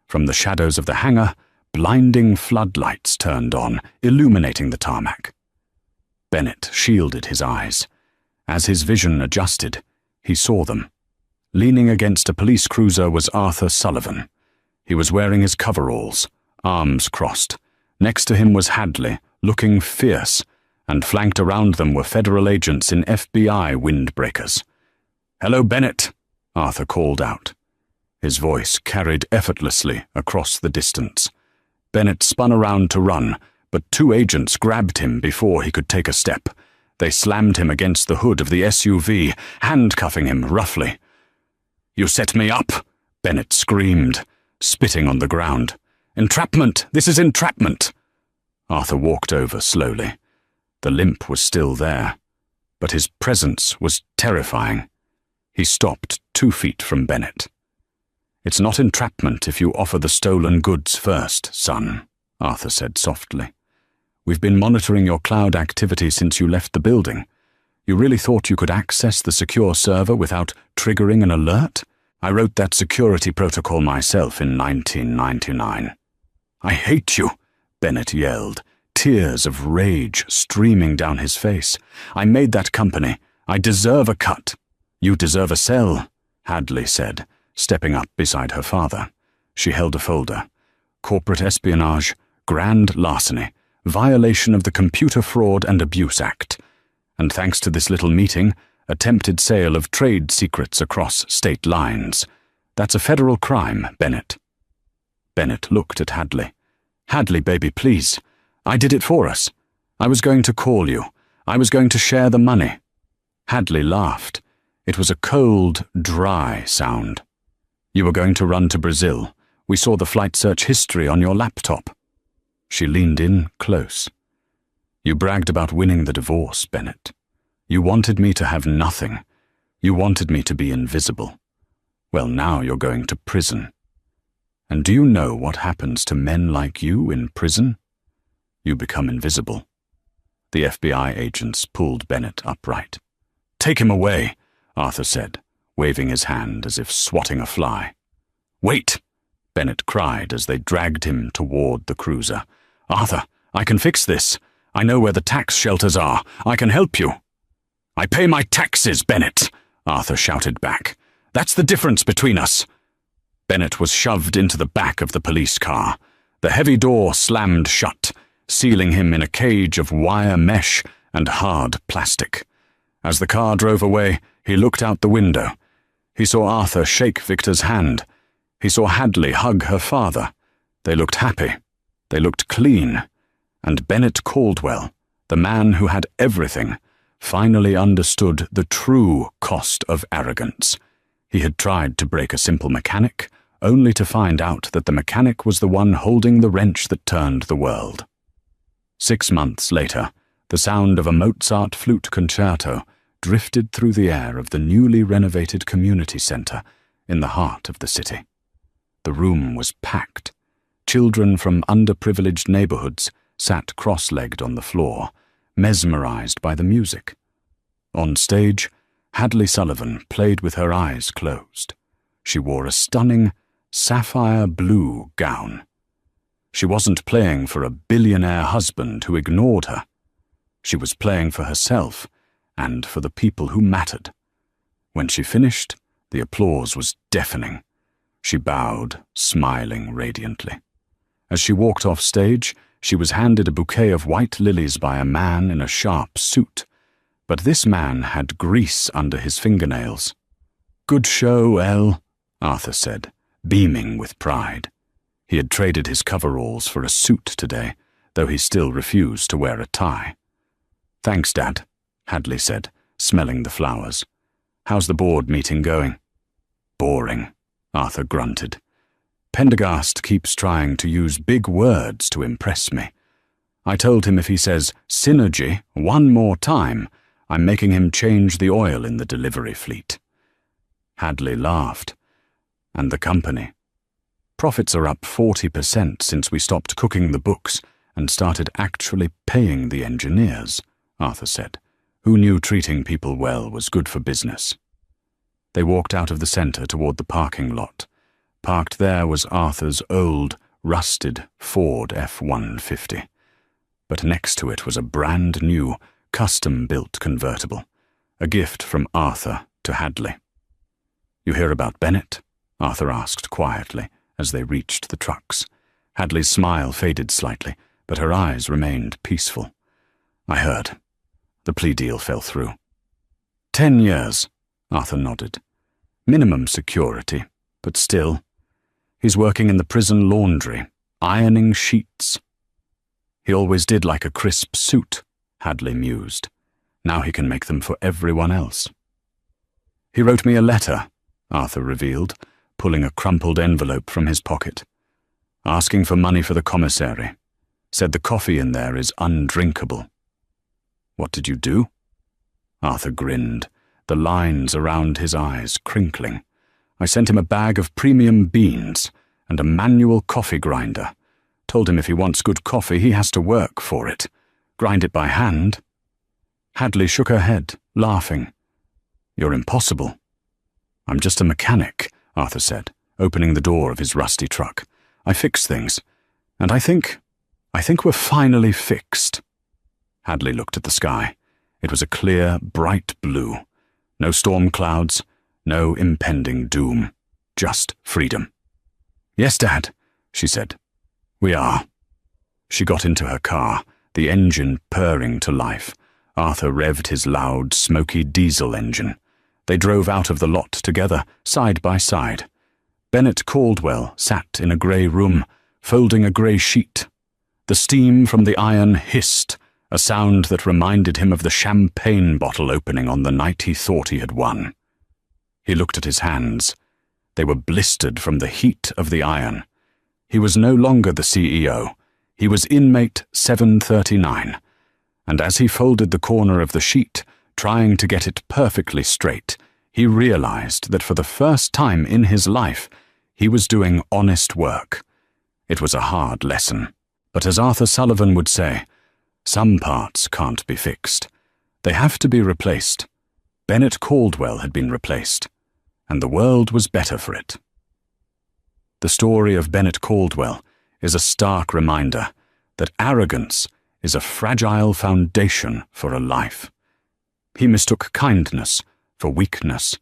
From the shadows of the hangar, blinding floodlights turned on, illuminating the tarmac. Bennett shielded his eyes. As his vision adjusted, he saw them. Leaning against a police cruiser was Arthur Sullivan. He was wearing his coveralls, arms crossed. Next to him was Hadley, looking fierce, and flanked around them were federal agents in FBI windbreakers. "Hello, Bennett," Arthur called out. His voice carried effortlessly across the distance. Bennett spun around to run, but two agents grabbed him before he could take a step. They slammed him against the hood of the SUV, handcuffing him roughly. "You set me up," Bennett screamed, spitting on the ground. "Entrapment! This is entrapment!" Arthur walked over slowly. The limp was still there, but his presence was terrifying. He stopped 2 feet from Bennett. "It's not entrapment if you offer the stolen goods first, son," Arthur said softly. "We've been monitoring your cloud activity since you left the building. You really thought you could access the secure server without triggering an alert? I wrote that security protocol myself in 1999. "I hate you," Bennett yelled, tears of rage streaming down his face. "I made that company. I deserve a cut." "You deserve a cell," Hadley said, stepping up beside her father. She held a folder. "Corporate espionage, grand larceny, violation of the Computer Fraud and Abuse Act. And thanks to this little meeting, attempted sale of trade secrets across state lines. That's a federal crime, Bennett." Bennett looked at Hadley. "Hadley, baby, please. I did it for us. I was going to call you. I was going to share the money." Hadley laughed. It was a cold, dry sound. "You were going to run to Brazil, We saw the flight search history on your laptop." She leaned in close. "You bragged about winning the divorce, Bennett. You wanted me to have nothing. You wanted me to be invisible. Well, now you're going to prison. And do you know what happens to men like you in prison? You become invisible." The FBI agents pulled Bennett upright. "Take him away," Arthur said, waving his hand as if swatting a fly. "Wait!" Bennett cried as they dragged him toward the cruiser. "Arthur, I can fix this. I know where the tax shelters are. I can help you." "I pay my taxes, Bennett," Arthur shouted back. "That's the difference between us." Bennett was shoved into the back of the police car. The heavy door slammed shut, sealing him in a cage of wire mesh and hard plastic. As the car drove away, he looked out the window. He saw Arthur shake Victor's hand. He saw Hadley hug her father. They looked happy. They looked clean. And Bennett Caldwell, the man who had everything, finally understood the true cost of arrogance. He had tried to break a simple mechanic, only to find out that the mechanic was the one holding the wrench that turned the world. 6 months later, the sound of a Mozart flute concerto drifted through the air of the newly renovated community center in the heart of the city. The room was packed. Children from underprivileged neighborhoods sat cross-legged on the floor, mesmerized by the music. On stage, Hadley Sullivan played with her eyes closed. She wore a stunning sapphire blue gown. She wasn't playing for a billionaire husband who ignored her. She was playing for herself and for the people who mattered. When she finished, the applause was deafening. She bowed, smiling radiantly. As she walked off stage, she was handed a bouquet of white lilies by a man in a sharp suit. But this man had grease under his fingernails. "Good show, Elle," Arthur said, beaming with pride. He had traded his coveralls for a suit today, though he still refused to wear a tie. "Thanks, Dad," Hadley said, smelling the flowers. "How's the board meeting going?" "Boring," Arthur grunted. "Pendergast keeps trying to use big words to impress me. I told him if he says synergy one more time, I'm making him change the oil in the delivery fleet." Hadley laughed. "And the company? Profits are up 40% since we stopped cooking the books and started actually paying the engineers," Arthur said. "Who knew treating people well was good for business?" They walked out of the center toward the parking lot. Parked there was Arthur's old, rusted Ford F-150. But next to it was a brand-new, custom-built convertible, a gift from Arthur to Hadley. "You hear about Bennett?" Arthur asked quietly as they reached the trucks. Hadley's smile faded slightly, but her eyes remained peaceful. "I heard. The plea deal fell through." 10 years, Arthur nodded. "Minimum security, but still. He's working in the prison laundry, ironing sheets." "He always did like a crisp suit," Hadley mused. "Now he can make them for everyone else." "He wrote me a letter," Arthur revealed, pulling a crumpled envelope from his pocket. "Asking for money for the commissary. Said the coffee in there is undrinkable." "What did you do?" Arthur grinned, the lines around his eyes crinkling. "I sent him a bag of premium beans and a manual coffee grinder. Told him if he wants good coffee, he has to work for it. Grind it by hand." Hadley shook her head, laughing. "You're impossible." "I'm just a mechanic," Arthur said, opening the door of his rusty truck. "I fix things. And I think we're finally fixed." Hadley looked at the sky. It was a clear, bright blue. No storm clouds, no impending doom. Just freedom. "Yes, Dad," she said. "We are." She got into her car, the engine purring to life. Arthur revved his loud, smoky diesel engine. They drove out of the lot together, side by side. Bennett Caldwell sat in a grey room, folding a grey sheet. The steam from the iron hissed, a sound that reminded him of the champagne bottle opening on the night he thought he had won. He looked at his hands. They were blistered from the heat of the iron. He was no longer the CEO. He was inmate 739. And as he folded the corner of the sheet, trying to get it perfectly straight, he realized that for the first time in his life, he was doing honest work. It was a hard lesson, but as Arthur Sullivan would say, some parts can't be fixed. They have to be replaced. Bennett Caldwell had been replaced, and the world was better for it. The story of Bennett Caldwell is a stark reminder that arrogance is a fragile foundation for a life. He mistook kindness for weakness,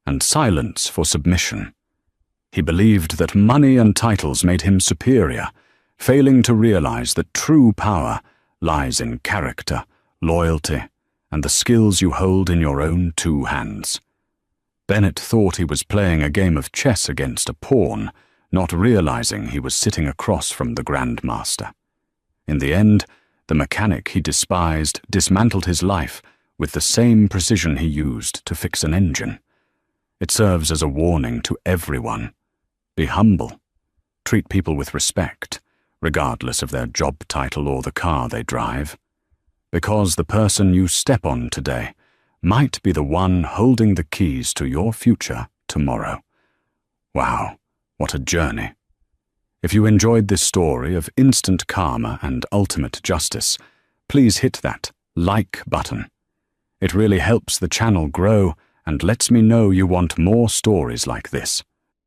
and silence for submission. He believed that money and titles made him superior, failing to realize that true power lies in character, loyalty, and the skills you hold in your own two hands. Bennett thought he was playing a game of chess against a pawn, not realizing he was sitting across from the Grandmaster. In the end, the mechanic he despised dismantled his life with the same precision he used to fix an engine. It serves as a warning to everyone. Be humble. Treat people with respect, regardless of their job title or the car they drive. Because the person you step on today might be the one holding the keys to your future tomorrow. Wow, what a journey. If you enjoyed this story of instant karma and ultimate justice, please hit that like button. It really helps the channel grow and lets me know you want more stories like this.